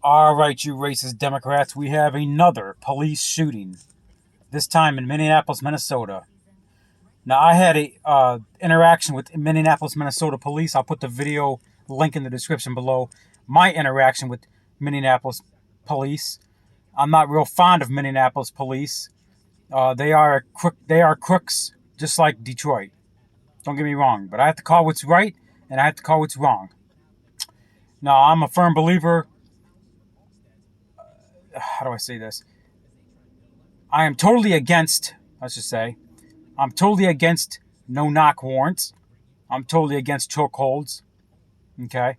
All right, you racist Democrats, we have another police shooting, this time in Minneapolis, Minnesota. Now, I had a interaction with Minneapolis, Minnesota police. I'll put the video link in the description below. My interaction with Minneapolis police. I'm not real fond of Minneapolis police. They are crooks, just like Detroit. Don't get me wrong, but I have to call what's right and I have to call what's wrong. Now, I'm a firm believer. How do I say this? I am totally against, let's just say, I'm totally against no-knock warrants. I'm totally against chokeholds. Okay?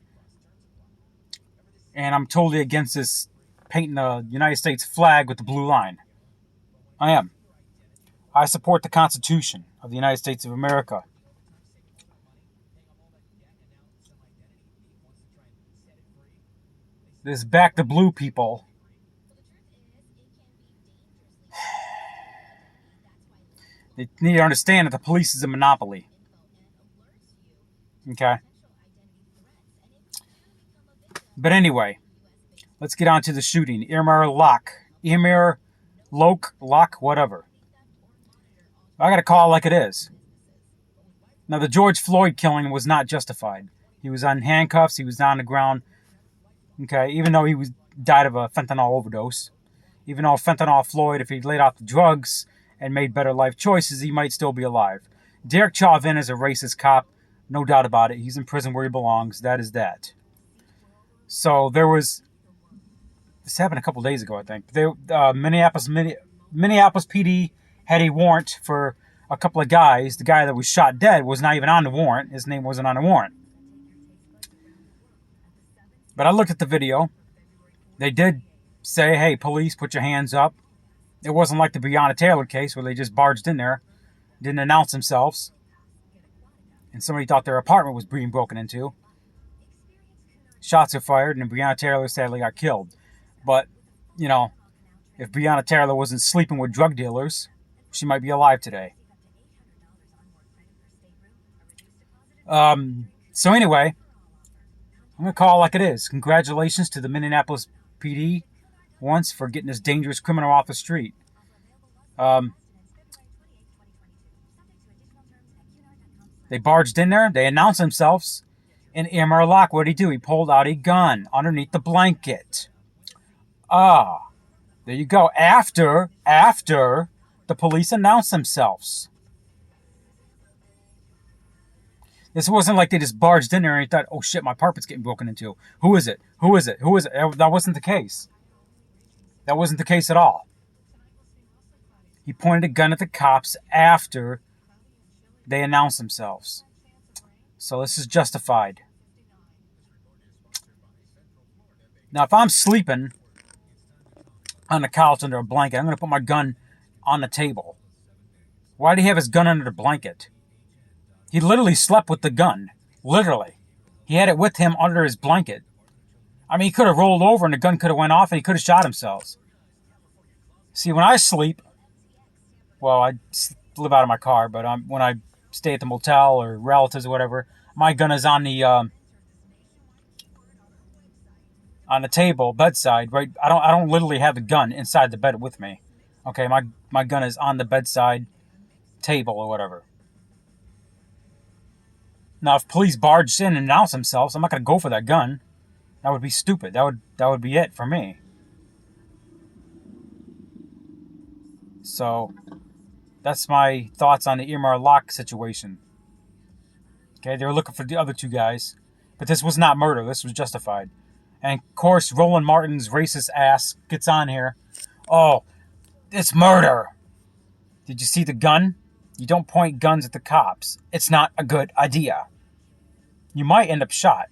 And I'm totally against this painting the United States flag with the blue line. I am. I support the Constitution of the United States of America. This back the blue people. They need to understand that the police is a monopoly. Okay? But anyway, let's get on to the shooting. Amir Locke, whatever. I gotta call it like it is. Now, the George Floyd killing was not justified. He was on handcuffs, he was on the ground. Okay, even though died of a fentanyl overdose. Even though fentanyl Floyd, if he laid off the drugs and made better life choices, he might still be alive. Derek Chauvin is a racist cop, no doubt about it. He's in prison where he belongs. That is that. So this happened a couple days ago, I think. Minneapolis PD had a warrant for a couple of guys. The guy that was shot dead was not even on the warrant. His name wasn't on the warrant. But I looked at the video. They did say, hey, police, put your hands up. It wasn't like the Breonna Taylor case where they just barged in there, didn't announce themselves, and somebody thought their apartment was being broken into. Shots are fired, and Breonna Taylor sadly got killed. But, if Breonna Taylor wasn't sleeping with drug dealers, she might be alive today. So anyway, I'm going to call it like it is. Congratulations to the Minneapolis PD once for getting this dangerous criminal off the street. They barged in there. They announced themselves. And Amir Locke, what did he do? He pulled out a gun underneath the blanket. There you go. After the police announced themselves. This wasn't like they just barged in there and thought, oh shit, my apartment's getting broken into. Who is it? That wasn't the case. That wasn't the case at all. He pointed a gun at the cops after they announced themselves. So this is justified. Now, if I'm sleeping on the couch under a blanket, I'm going to put my gun on the table. Why did he have his gun under the blanket? He literally slept with the gun. Literally. He had it with him under his blanket. I mean, he could have rolled over and the gun could have went off and he could have shot himself. See, when I sleep, well, I live out of my car, but when I stay at the motel or relatives or whatever, my gun is on the table, bedside, right? I don't literally have the gun inside the bed with me. Okay, my gun is on the bedside table or whatever. Now, if police barged in and announced themselves, I'm not going to go for that gun. That would be stupid. That would be it for me. So, that's my thoughts on the Amir Locke situation. Okay, they were looking for the other two guys, but this was not murder. This was justified. And of course, Roland Martin's racist ass gets on here. Oh, it's murder. Did you see the gun? You don't point guns at the cops. It's not a good idea. You might end up shot.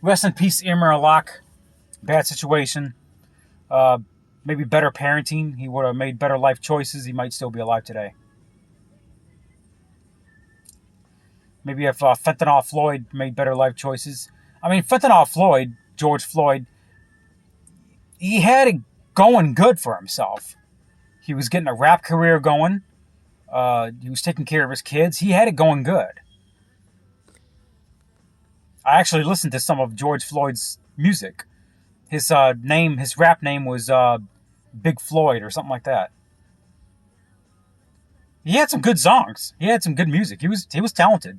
Rest in peace, Amir Locke. Bad situation. Maybe better parenting. He would have made better life choices. He might still be alive today. Maybe if fentanyl Floyd made better life choices. I mean, fentanyl Floyd, George Floyd, he had it going good for himself. He was getting a rap career going. He was taking care of his kids. He had it going good. I actually listened to some of George Floyd's music. His rap name was Big Floyd or something like that. He had some good songs. He had some good music. He was talented.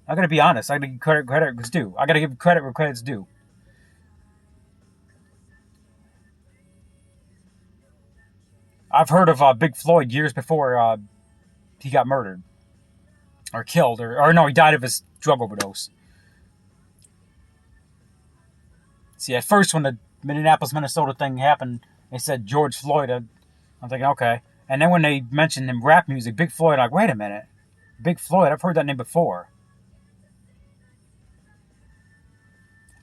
I gotta be honest. I gotta give credit where it's due. I gotta give credit where credit's due. I've heard of Big Floyd years before he got murdered or killed, or no, he died of his drug overdose. See, at first when the Minneapolis, Minnesota thing happened, they said George Floyd. I'm thinking, okay. And then when they mentioned him rap music, Big Floyd, I'm like, wait a minute. Big Floyd, I've heard that name before.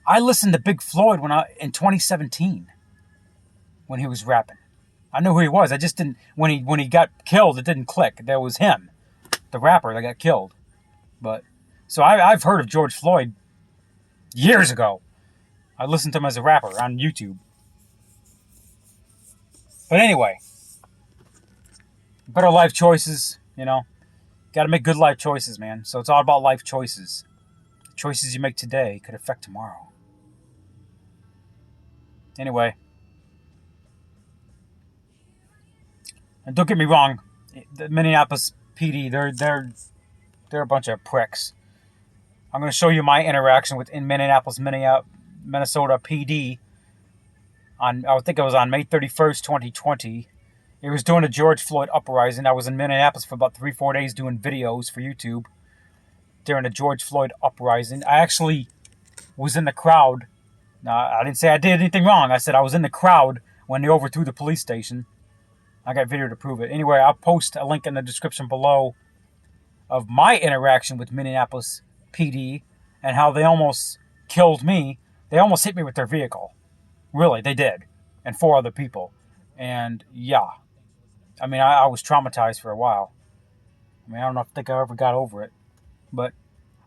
I listened to Big Floyd in 2017 when he was rapping. I knew who he was. I just didn't when he got killed, it didn't click. That was him, the rapper that got killed. But so I've heard of George Floyd years ago. I listened to him as a rapper on YouTube. But anyway, better life choices, Got to make good life choices, man. So it's all about life choices. The choices you make today could affect tomorrow. Anyway, and don't get me wrong, the Minneapolis PD, they're a bunch of pricks. I'm going to show you my interaction with in Minneapolis, Minnesota PD I think it was on May 31st, 2020. It was during the George Floyd uprising. I was in Minneapolis for about 3-4 days doing videos for YouTube during the George Floyd uprising. I actually was in the crowd. I didn't say I did anything wrong. I said I was in the crowd when they overthrew the police station. I got video to prove it. Anyway, I'll post a link in the description below of my interaction with Minneapolis PD and how they almost killed me. They almost hit me with their vehicle. Really, they did. And 4 other people. And yeah. I mean, I was traumatized for a while. I mean, I don't think I ever got over it. But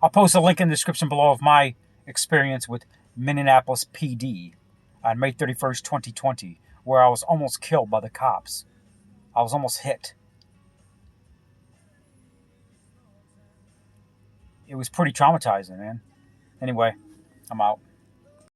I'll post a link in the description below of my experience with Minneapolis PD on May 31st, 2020, where I was almost killed by the cops. I was almost hit. It was pretty traumatizing, man. Anyway, I'm out.